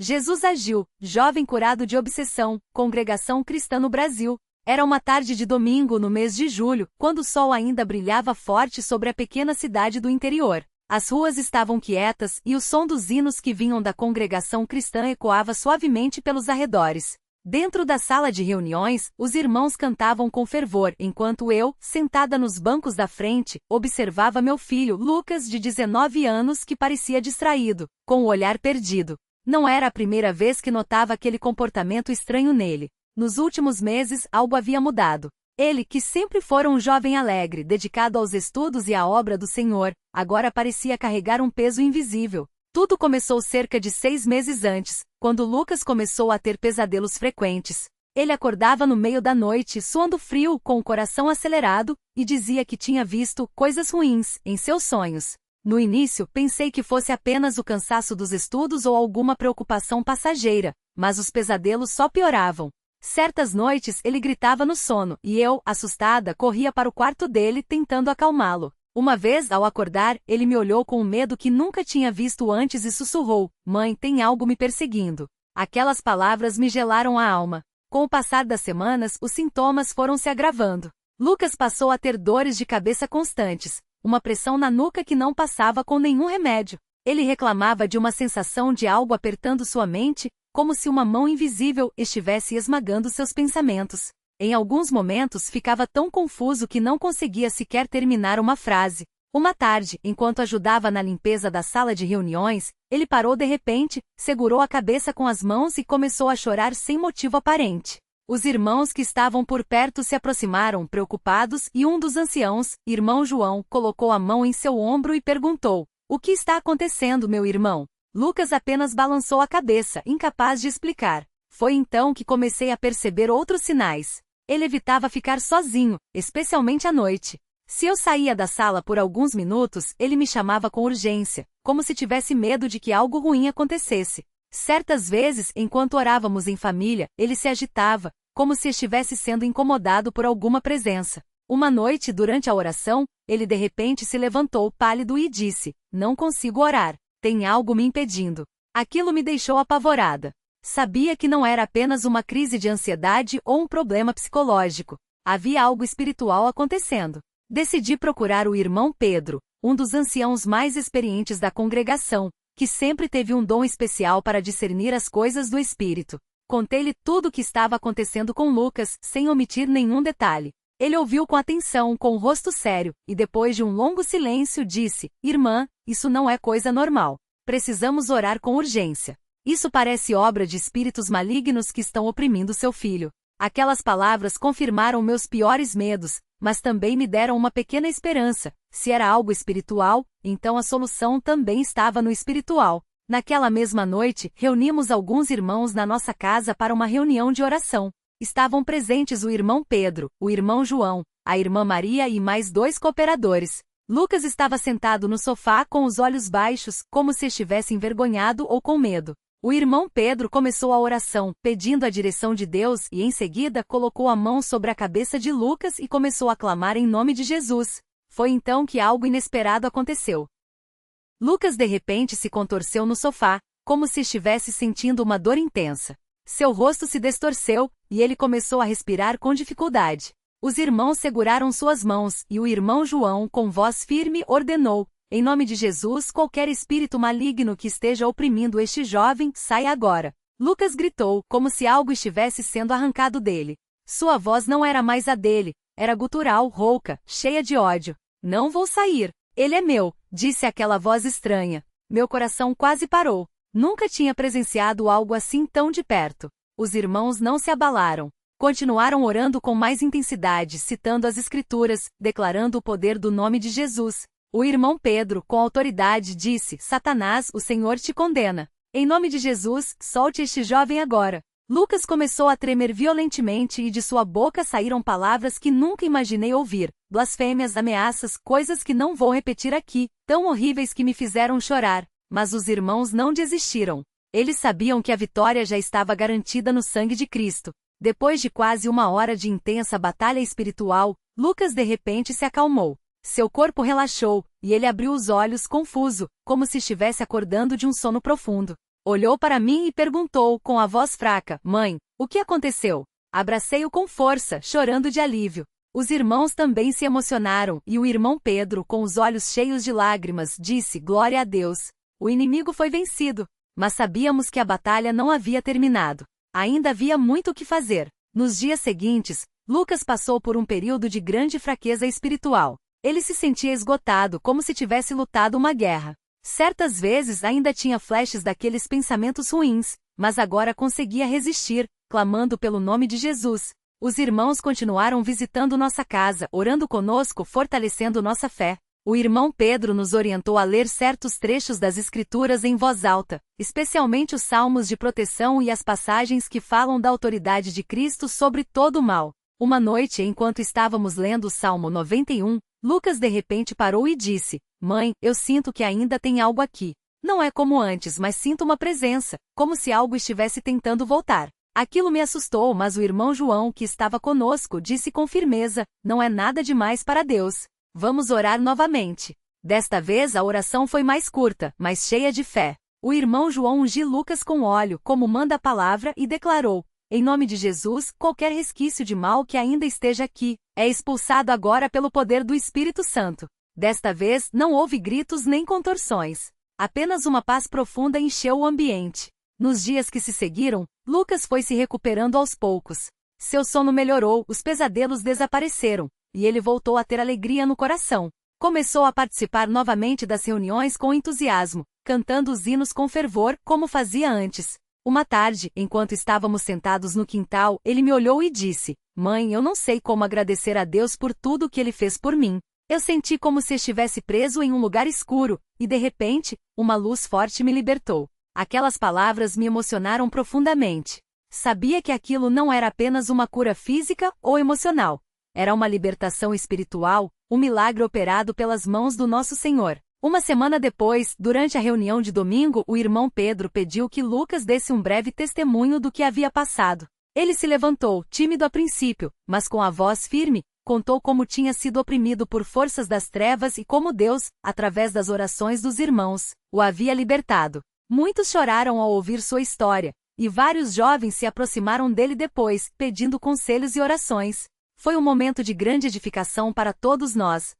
Jesus agiu, jovem curado de obsessão, congregação cristã no Brasil. Era uma tarde de domingo no mês de julho, quando o sol ainda brilhava forte sobre a pequena cidade do interior. As ruas estavam quietas e o som dos hinos que vinham da congregação cristã ecoava suavemente pelos arredores. Dentro da sala de reuniões, os irmãos cantavam com fervor, enquanto eu, sentada nos bancos da frente, observava meu filho, Lucas, de 19 anos, que parecia distraído, com o olhar perdido. Não era a primeira vez que notava aquele comportamento estranho nele. Nos últimos meses, algo havia mudado. Ele, que sempre fora um jovem alegre, dedicado aos estudos e à obra do Senhor, agora parecia carregar um peso invisível. Tudo começou cerca de 6 meses antes, quando Lucas começou a ter pesadelos frequentes. Ele acordava no meio da noite, suando frio, com o coração acelerado, e dizia que tinha visto coisas ruins em seus sonhos. No início, pensei que fosse apenas o cansaço dos estudos ou alguma preocupação passageira, mas os pesadelos só pioravam. Certas noites ele gritava no sono, e eu, assustada, corria para o quarto dele tentando acalmá-lo. Uma vez, ao acordar, ele me olhou com um medo que nunca tinha visto antes e sussurrou: "Mãe, tem algo me perseguindo." Aquelas palavras me gelaram a alma. Com o passar das semanas, os sintomas foram se agravando. Lucas passou a ter dores de cabeça constantes, uma pressão na nuca que não passava com nenhum remédio. Ele reclamava de uma sensação de algo apertando sua mente, como se uma mão invisível estivesse esmagando seus pensamentos. Em alguns momentos ficava tão confuso que não conseguia sequer terminar uma frase. Uma tarde, enquanto ajudava na limpeza da sala de reuniões, ele parou de repente, segurou a cabeça com as mãos e começou a chorar sem motivo aparente. Os irmãos que estavam por perto se aproximaram, preocupados, e um dos anciãos, irmão João, colocou a mão em seu ombro e perguntou: "O que está acontecendo, meu irmão?" Lucas apenas balançou a cabeça, incapaz de explicar. Foi então que comecei a perceber outros sinais. Ele evitava ficar sozinho, especialmente à noite. Se eu saía da sala por alguns minutos, ele me chamava com urgência, como se tivesse medo de que algo ruim acontecesse. Certas vezes, enquanto orávamos em família, ele se agitava, como se estivesse sendo incomodado por alguma presença. Uma noite, durante a oração, ele de repente se levantou pálido e disse: "Não consigo orar. Tem algo me impedindo." Aquilo me deixou apavorada. Sabia que não era apenas uma crise de ansiedade ou um problema psicológico. Havia algo espiritual acontecendo. Decidi procurar o irmão Pedro, um dos anciãos mais experientes da congregação, que sempre teve um dom especial para discernir as coisas do espírito. Contei-lhe tudo o que estava acontecendo com Lucas, sem omitir nenhum detalhe. Ele ouviu com atenção, com o rosto sério, e depois de um longo silêncio disse: "Irmã, isso não é coisa normal. Precisamos orar com urgência. Isso parece obra de espíritos malignos que estão oprimindo seu filho." Aquelas palavras confirmaram meus piores medos, mas também me deram uma pequena esperança. Se era algo espiritual, então a solução também estava no espiritual. Naquela mesma noite, reunimos alguns irmãos na nossa casa para uma reunião de oração. Estavam presentes o irmão Pedro, o irmão João, a irmã Maria e mais 2 cooperadores. Lucas estava sentado no sofá com os olhos baixos, como se estivesse envergonhado ou com medo. O irmão Pedro começou a oração, pedindo a direção de Deus e em seguida colocou a mão sobre a cabeça de Lucas e começou a clamar em nome de Jesus. Foi então que algo inesperado aconteceu. Lucas de repente se contorceu no sofá, como se estivesse sentindo uma dor intensa. Seu rosto se distorceu, e ele começou a respirar com dificuldade. Os irmãos seguraram suas mãos, e o irmão João, com voz firme, ordenou: "Em nome de Jesus, qualquer espírito maligno que esteja oprimindo este jovem, saia agora." Lucas gritou, como se algo estivesse sendo arrancado dele. Sua voz não era mais a dele, era gutural, rouca, cheia de ódio. "Não vou sair. Ele é meu", disse aquela voz estranha. Meu coração quase parou. Nunca tinha presenciado algo assim tão de perto. Os irmãos não se abalaram. Continuaram orando com mais intensidade, citando as Escrituras, declarando o poder do nome de Jesus. O irmão Pedro, com autoridade, disse: "Satanás, o Senhor te condena. Em nome de Jesus, solte este jovem agora." Lucas começou a tremer violentamente e de sua boca saíram palavras que nunca imaginei ouvir. Blasfêmias, ameaças, coisas que não vou repetir aqui, tão horríveis que me fizeram chorar. Mas os irmãos não desistiram. Eles sabiam que a vitória já estava garantida no sangue de Cristo. Depois de quase 1 hora de intensa batalha espiritual, Lucas de repente se acalmou. Seu corpo relaxou, e ele abriu os olhos confuso, como se estivesse acordando de um sono profundo. Olhou para mim e perguntou com a voz fraca: Mãe, o que aconteceu? Abracei-o com força, chorando de alívio. Os irmãos também se emocionaram, e o irmão Pedro, com os olhos cheios de lágrimas, disse: Glória a Deus! O inimigo foi vencido. Mas sabíamos que a batalha não havia terminado. Ainda havia muito o que fazer. Nos dias seguintes, Lucas passou por um período de grande fraqueza espiritual. Ele se sentia esgotado, como se tivesse lutado uma guerra. Certas vezes ainda tinha flashes daqueles pensamentos ruins, mas agora conseguia resistir, clamando pelo nome de Jesus. Os irmãos continuaram visitando nossa casa, orando conosco, fortalecendo nossa fé. O irmão Pedro nos orientou a ler certos trechos das Escrituras em voz alta, especialmente os salmos de proteção e as passagens que falam da autoridade de Cristo sobre todo o mal. Uma noite, enquanto estávamos lendo o Salmo 91, Lucas de repente parou e disse: Mãe, eu sinto que ainda tem algo aqui. Não é como antes, mas sinto uma presença, como se algo estivesse tentando voltar. Aquilo me assustou, mas o irmão João, que estava conosco, disse com firmeza: Não é nada demais para Deus. Vamos orar novamente. Desta vez a oração foi mais curta, mas cheia de fé. O irmão João ungiu Lucas com óleo, como manda a palavra, e declarou: Em nome de Jesus, qualquer resquício de mal que ainda esteja aqui, é expulsado agora pelo poder do Espírito Santo. Desta vez, não houve gritos nem contorções. Apenas uma paz profunda encheu o ambiente. Nos dias que se seguiram, Lucas foi se recuperando aos poucos. Seu sono melhorou, os pesadelos desapareceram, e ele voltou a ter alegria no coração. Começou a participar novamente das reuniões com entusiasmo, cantando os hinos com fervor, como fazia antes. Uma tarde, enquanto estávamos sentados no quintal, ele me olhou e disse: Mãe, eu não sei como agradecer a Deus por tudo o que ele fez por mim. Eu senti como se estivesse preso em um lugar escuro, e de repente, uma luz forte me libertou. Aquelas palavras me emocionaram profundamente. Sabia que aquilo não era apenas uma cura física ou emocional. Era uma libertação espiritual, um milagre operado pelas mãos do nosso Senhor. Uma semana depois, durante a reunião de domingo, o irmão Pedro pediu que Lucas desse um breve testemunho do que havia passado. Ele se levantou, tímido a princípio, mas com a voz firme, contou como tinha sido oprimido por forças das trevas e como Deus, através das orações dos irmãos, o havia libertado. Muitos choraram ao ouvir sua história, e vários jovens se aproximaram dele depois, pedindo conselhos e orações. Foi um momento de grande edificação para todos nós.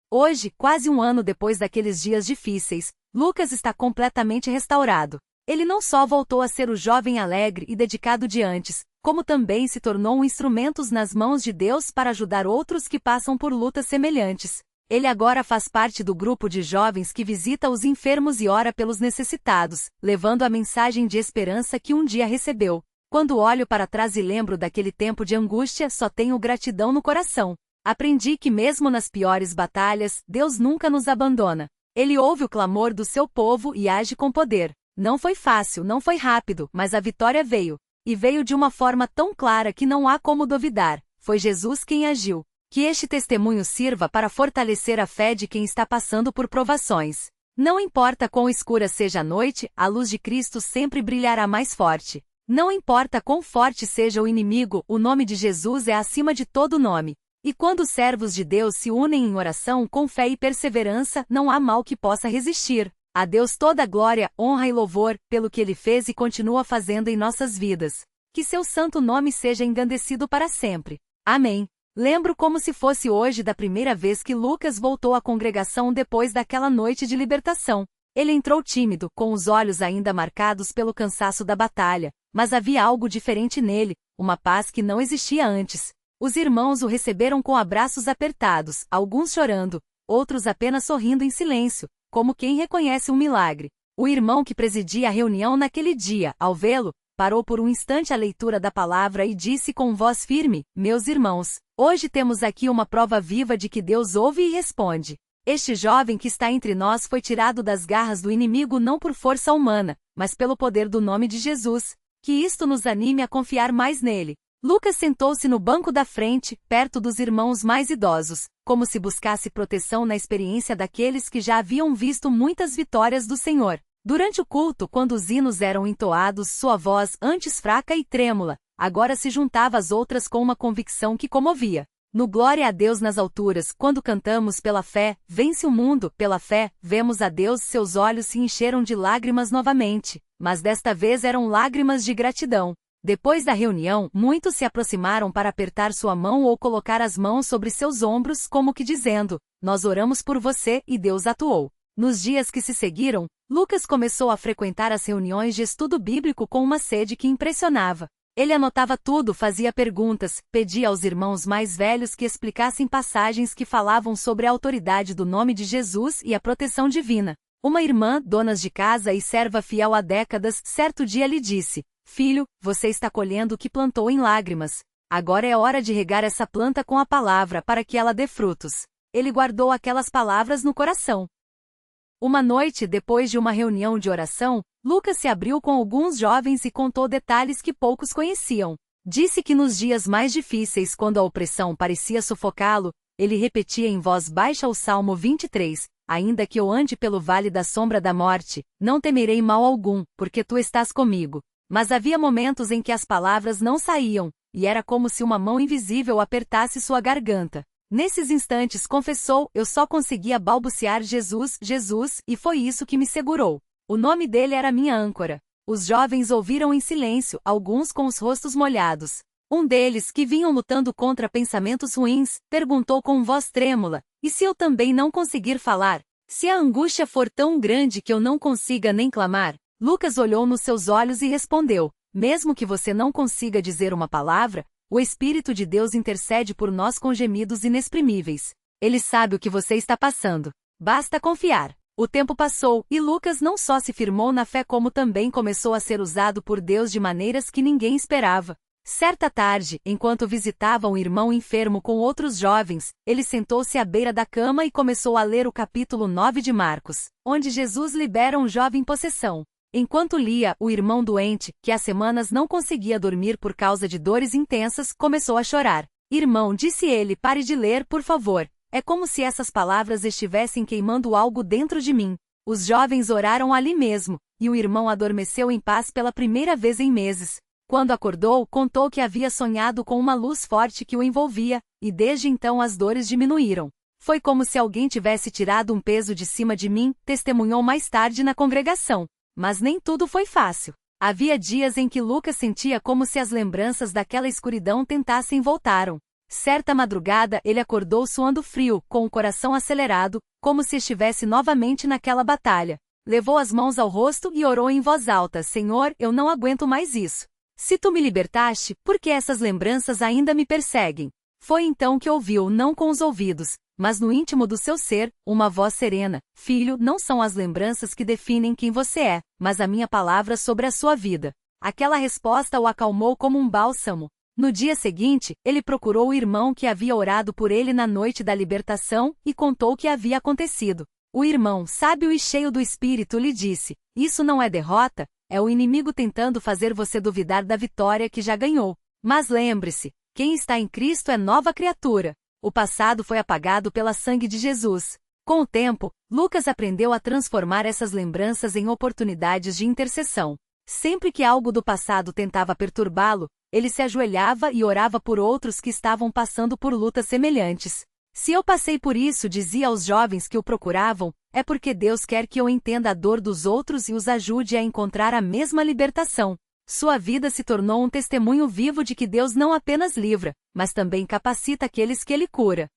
Hoje, quase um ano depois daqueles dias difíceis, Lucas está completamente restaurado. Ele não só voltou a ser o jovem alegre e dedicado de antes, como também se tornou um instrumento nas mãos de Deus para ajudar outros que passam por lutas semelhantes. Ele agora faz parte do grupo de jovens que visita os enfermos e ora pelos necessitados, levando a mensagem de esperança que um dia recebeu. Quando olho para trás e lembro daquele tempo de angústia, só tenho gratidão no coração. Aprendi que mesmo nas piores batalhas, Deus nunca nos abandona. Ele ouve o clamor do seu povo e age com poder. Não foi fácil, não foi rápido, mas a vitória veio. E veio de uma forma tão clara que não há como duvidar. Foi Jesus quem agiu. Que este testemunho sirva para fortalecer a fé de quem está passando por provações. Não importa quão escura seja a noite, a luz de Cristo sempre brilhará mais forte. Não importa quão forte seja o inimigo, o nome de Jesus é acima de todo nome. E quando os servos de Deus se unem em oração com fé e perseverança, não há mal que possa resistir. A Deus toda glória, honra e louvor, pelo que Ele fez e continua fazendo em nossas vidas. Que seu santo nome seja engrandecido para sempre. Amém. Lembro como se fosse hoje da primeira vez que Lucas voltou à congregação depois daquela noite de libertação. Ele entrou tímido, com os olhos ainda marcados pelo cansaço da batalha, mas havia algo diferente nele, uma paz que não existia antes. Os irmãos o receberam com abraços apertados, alguns chorando, outros apenas sorrindo em silêncio, como quem reconhece um milagre. O irmão que presidia a reunião naquele dia, ao vê-lo, parou por um instante a leitura da palavra e disse com voz firme: Meus irmãos, hoje temos aqui uma prova viva de que Deus ouve e responde. Este jovem que está entre nós foi tirado das garras do inimigo não por força humana, mas pelo poder do nome de Jesus. Que isto nos anime a confiar mais nele. Lucas sentou-se no banco da frente, perto dos irmãos mais idosos, como se buscasse proteção na experiência daqueles que já haviam visto muitas vitórias do Senhor. Durante o culto, quando os hinos eram entoados, sua voz, antes fraca e trêmula, agora se juntava às outras com uma convicção que comovia. No Glória a Deus nas alturas, quando cantamos pela fé, vence o mundo, pela fé, vemos a Deus, seus olhos se encheram de lágrimas novamente. mas desta vez eram lágrimas de gratidão. Depois da reunião, muitos se aproximaram para apertar sua mão ou colocar as mãos sobre seus ombros, como que dizendo: nós oramos por você e Deus atuou. Nos dias que se seguiram, Lucas começou a frequentar as reuniões de estudo bíblico com uma sede que impressionava. Ele anotava tudo, fazia perguntas, pedia aos irmãos mais velhos que explicassem passagens que falavam sobre a autoridade do nome de Jesus e a proteção divina. Uma irmã, dona de casa e serva fiel há décadas, certo dia lhe disse: filho, você está colhendo o que plantou em lágrimas. Agora é hora de regar essa planta com a palavra para que ela dê frutos. Ele guardou aquelas palavras no coração. Uma noite, depois de uma reunião de oração, Lucas se abriu com alguns jovens e contou detalhes que poucos conheciam. Disse que nos dias mais difíceis, quando a opressão parecia sufocá-lo, ele repetia em voz baixa o Salmo 23, ainda que eu ande pelo vale da sombra da morte, não temerei mal algum, porque tu estás comigo. Mas havia momentos em que as palavras não saíam, e era como se uma mão invisível apertasse sua garganta. Nesses instantes, confessou, eu só conseguia balbuciar Jesus, Jesus, e foi isso que me segurou. O nome dele era minha âncora. Os jovens ouviram em silêncio, alguns com os rostos molhados. Um deles, que vinham lutando contra pensamentos ruins, perguntou com voz trêmula: e se eu também não conseguir falar? Se a angústia for tão grande que eu não consiga nem clamar? Lucas olhou nos seus olhos e respondeu: mesmo que você não consiga dizer uma palavra, o Espírito de Deus intercede por nós com gemidos inexprimíveis. Ele sabe o que você está passando. Basta confiar. O tempo passou, e Lucas não só se firmou na fé como também começou a ser usado por Deus de maneiras que ninguém esperava. Certa tarde, enquanto visitava um irmão enfermo com outros jovens, ele sentou-se à beira da cama e começou a ler o capítulo 9 de Marcos, onde Jesus libera um jovem em possessão. Enquanto lia, o irmão doente, que há semanas não conseguia dormir por causa de dores intensas, começou a chorar. Irmão, disse ele, pare de ler, por favor. É como se essas palavras estivessem queimando algo dentro de mim. Os jovens oraram ali mesmo, e o irmão adormeceu em paz pela primeira vez em meses. Quando acordou, contou que havia sonhado com uma luz forte que o envolvia, e desde então as dores diminuíram. Foi como se alguém tivesse tirado um peso de cima de mim, testemunhou mais tarde na congregação. Mas nem tudo foi fácil. Havia dias em que Lucas sentia como se as lembranças daquela escuridão tentassem voltaram. Certa madrugada ele acordou suando frio, com o coração acelerado, como se estivesse novamente naquela batalha. Levou as mãos ao rosto e orou em voz alta: Senhor, eu não aguento mais isso. Se tu me libertaste, por que essas lembranças ainda me perseguem? Foi então que ouviu, não com os ouvidos, mas no íntimo do seu ser, uma voz serena: Filho, não são as lembranças que definem quem você é, mas a minha palavra sobre a sua vida. Aquela resposta o acalmou como um bálsamo. No dia seguinte, ele procurou o irmão que havia orado por ele na noite da libertação, e contou o que havia acontecido. O irmão, sábio e cheio do espírito, lhe disse: isso não é derrota, é o inimigo tentando fazer você duvidar da vitória que já ganhou. Mas lembre-se, quem está em Cristo é nova criatura. O passado foi apagado pelo sangue de Jesus. Com o tempo, Lucas aprendeu a transformar essas lembranças em oportunidades de intercessão. Sempre que algo do passado tentava perturbá-lo, ele se ajoelhava e orava por outros que estavam passando por lutas semelhantes. Se eu passei por isso, dizia aos jovens que o procuravam, é porque Deus quer que eu entenda a dor dos outros e os ajude a encontrar a mesma libertação. Sua vida se tornou um testemunho vivo de que Deus não apenas livra, mas também capacita aqueles que Ele cura.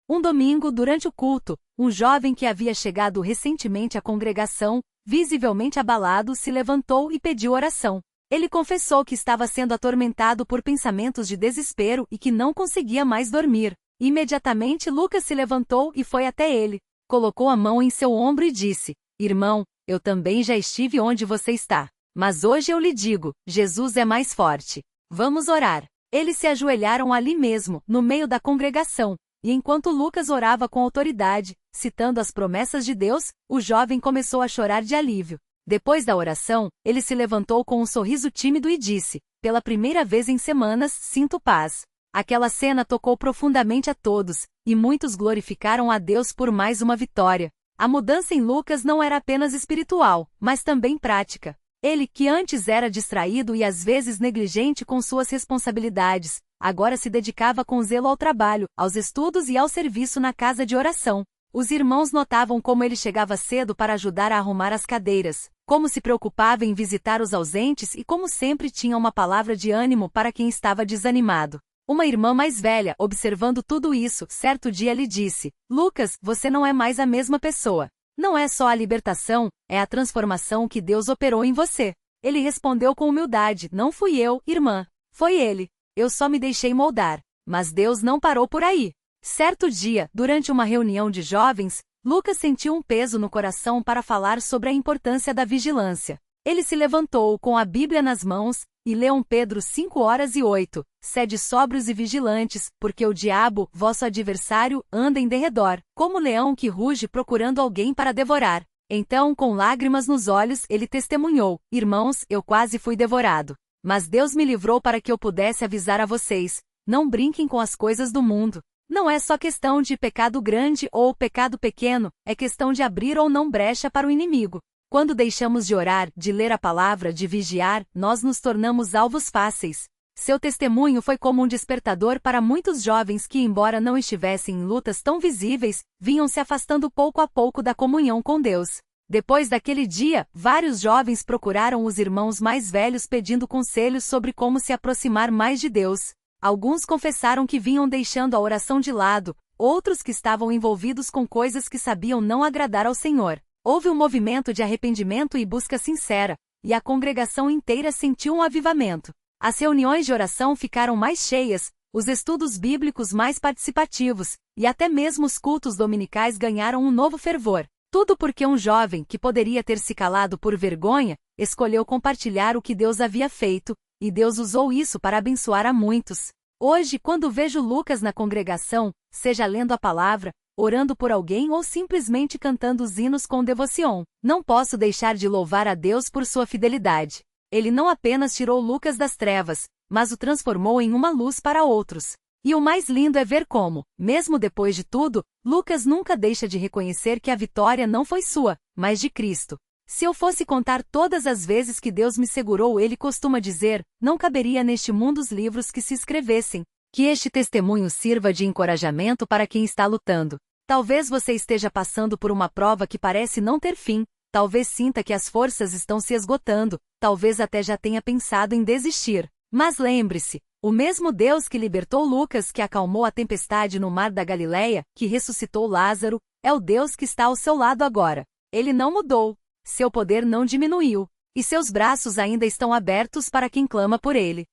Um domingo, durante o culto, um jovem que havia chegado recentemente à congregação, visivelmente abalado, se levantou e pediu oração. Ele confessou que estava sendo atormentado por pensamentos de desespero e que não conseguia mais dormir. Imediatamente Lucas se levantou e foi até ele. Colocou a mão em seu ombro e disse: Irmão, eu também já estive onde você está. Mas hoje eu lhe digo, Jesus é mais forte. Vamos orar. Eles se ajoelharam ali mesmo, no meio da congregação, e enquanto Lucas orava com autoridade, citando as promessas de Deus, o jovem começou a chorar de alívio. Depois da oração, ele se levantou com um sorriso tímido e disse: pela primeira vez em semanas, sinto paz. Aquela cena tocou profundamente a todos, e muitos glorificaram a Deus por mais uma vitória. A mudança em Lucas não era apenas espiritual, mas também prática. Ele, que antes era distraído e às vezes negligente com suas responsabilidades, agora se dedicava com zelo ao trabalho, aos estudos e ao serviço na casa de oração. Os irmãos notavam como ele chegava cedo para ajudar a arrumar as cadeiras, como se preocupava em visitar os ausentes e como sempre tinha uma palavra de ânimo para quem estava desanimado. Uma irmã mais velha, observando tudo isso, certo dia lhe disse: Lucas, você não é mais a mesma pessoa. Não é só a libertação, é a transformação que Deus operou em você. Ele respondeu com humildade: Não fui eu, irmã. Foi ele. Eu só me deixei moldar. Mas Deus não parou por aí. Certo dia, durante uma reunião de jovens, Lucas sentiu um peso no coração para falar sobre a importância da vigilância. Ele se levantou com a Bíblia nas mãos e leu 1 Pedro 5:8. Sede sóbrios e vigilantes, porque o diabo, vosso adversário, anda em derredor, como leão que ruge procurando alguém para devorar. Então, com lágrimas nos olhos, ele testemunhou: Irmãos, eu quase fui devorado. Mas Deus me livrou para que eu pudesse avisar a vocês: não brinquem com as coisas do mundo. Não é só questão de pecado grande ou pecado pequeno, é questão de abrir ou não brecha para o inimigo. Quando deixamos de orar, de ler a palavra, de vigiar, nós nos tornamos alvos fáceis. Seu testemunho foi como um despertador para muitos jovens que, embora não estivessem em lutas tão visíveis, vinham se afastando pouco a pouco da comunhão com Deus. Depois daquele dia, vários jovens procuraram os irmãos mais velhos pedindo conselhos sobre como se aproximar mais de Deus. Alguns confessaram que vinham deixando a oração de lado, outros que estavam envolvidos com coisas que sabiam não agradar ao Senhor. Houve um movimento de arrependimento e busca sincera, e a congregação inteira sentiu um avivamento. As reuniões de oração ficaram mais cheias, os estudos bíblicos mais participativos, e até mesmo os cultos dominicais ganharam um novo fervor. Tudo porque um jovem, que poderia ter se calado por vergonha, escolheu compartilhar o que Deus havia feito, e Deus usou isso para abençoar a muitos. Hoje, quando vejo Lucas na congregação, seja lendo a palavra, orando por alguém ou simplesmente cantando os hinos com devoção, não posso deixar de louvar a Deus por sua fidelidade. Ele não apenas tirou Lucas das trevas, mas o transformou em uma luz para outros. E o mais lindo é ver como, mesmo depois de tudo, Lucas nunca deixa de reconhecer que a vitória não foi sua, mas de Cristo. Se eu fosse contar todas as vezes que Deus me segurou, ele costuma dizer, não caberia neste mundo os livros que se escrevessem. Que este testemunho sirva de encorajamento para quem está lutando. Talvez você esteja passando por uma prova que parece não ter fim, talvez sinta que as forças estão se esgotando, talvez até já tenha pensado em desistir. Mas lembre-se, o mesmo Deus que libertou Lucas, que acalmou a tempestade no mar da Galileia, que ressuscitou Lázaro, é o Deus que está ao seu lado agora. Ele não mudou. Seu poder não diminuiu, e seus braços ainda estão abertos para quem clama por ele.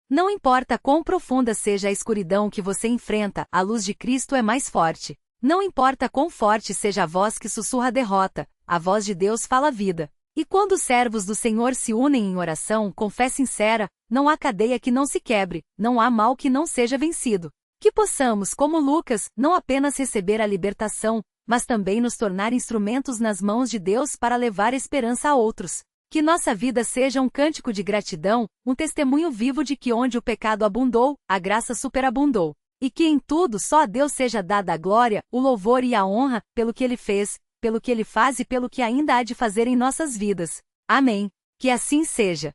Não importa quão profunda seja a escuridão que você enfrenta, a luz de Cristo é mais forte. Não importa quão forte seja a voz que sussurra a derrota, a voz de Deus fala vida. E quando os servos do Senhor se unem em oração com fé sincera, não há cadeia que não se quebre, não há mal que não seja vencido. Que possamos, como Lucas, não apenas receber a libertação, mas também nos tornar instrumentos nas mãos de Deus para levar esperança a outros. Que nossa vida seja um cântico de gratidão, um testemunho vivo de que onde o pecado abundou, a graça superabundou. E que em tudo só a Deus seja dada a glória, o louvor e a honra, pelo que Ele fez, pelo que Ele faz e pelo que ainda há de fazer em nossas vidas. Amém. Que assim seja.